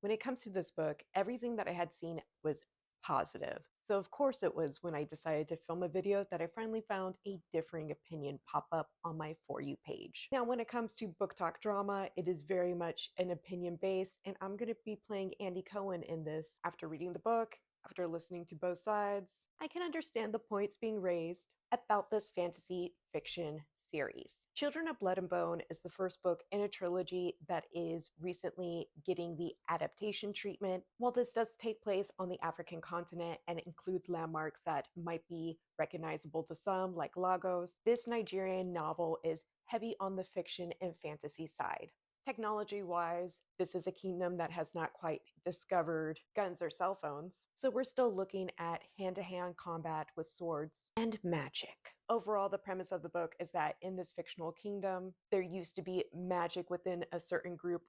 When it comes to this book, everything that I had seen was positive. So, of course, it was when I decided to film a video that I finally found a differing opinion pop up on my For You page. Now, when it comes to Book Talk Drama, it is very much an opinion based, and I'm going to be playing Andy Cohen in this. After reading the book, after listening to both sides, I can understand the points being raised about this fantasy fiction series. Children of Blood and Bone is the first book in a trilogy that is recently getting the adaptation treatment. While this does take place on the African continent and includes landmarks that might be recognizable to some, like Lagos, this Nigerian novel is heavy on the fiction and fantasy side. Technology wise, this is a kingdom that has not quite discovered guns or cell phones, so we're still looking at hand to hand combat with swords and magic. Overall, the premise of the book is that in this fictional kingdom, there used to be magic within a certain group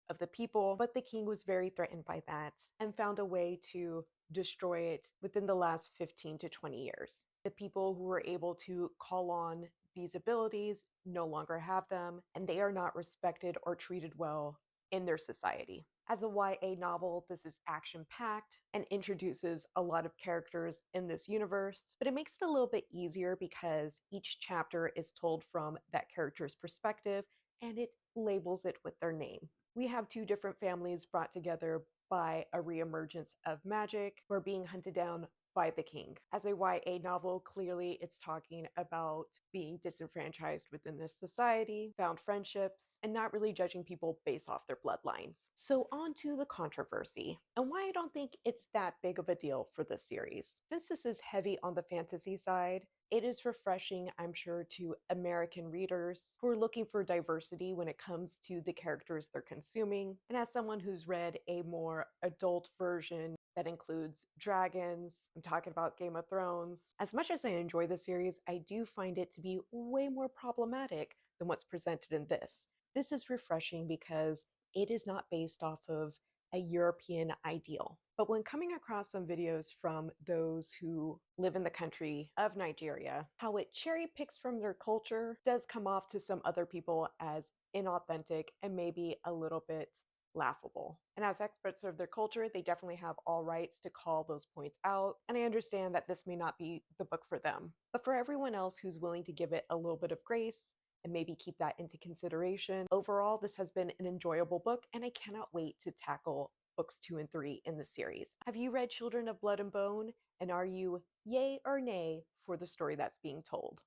of the people, but the king was very threatened by that and found a way to destroy it within the last 15 to 20 years. The people who were able to call on these abilities no longer have them, and they are not respected or treated well in their society. As a YA novel, this is action packed and introduces a lot of characters in this universe, but it makes it a little bit easier because each chapter is told from that character's perspective and it labels it with their name. We have two different families brought together by a reemergence of magic who are being hunted down by the king. As a YA novel, clearly it's talking about being disenfranchised within this society, found friendships, and not really judging people based off their bloodlines. So, on to the controversy and why I don't think it's that big of a deal for this series. Since this is heavy on the fantasy side, it is refreshing, I'm sure, to American readers who are looking for diversity when it comes to the characters they're consuming. And as someone who's read a more adult version that includes dragons, I'm talking about Game of Thrones, as much as I enjoy the series, I do find it to be way more problematic than what's presented in this. This is refreshing because it is not based off of a European ideal. But when coming across some videos from those who live in the country of Nigeria, how it cherry picks from their culture does come off to some other people as inauthentic and maybe a little bit laughable. And as experts of their culture, they definitely have all rights to call those points out. And I understand that this may not be the book for them. But for everyone else who's willing to give it a little bit of grace, and maybe keep that into consideration. Overall, this has been an enjoyable book, and I cannot wait to tackle books 2 and 3 in the series. Have you read Children of Blood and Bone? And are you yay or nay for the story that's being told?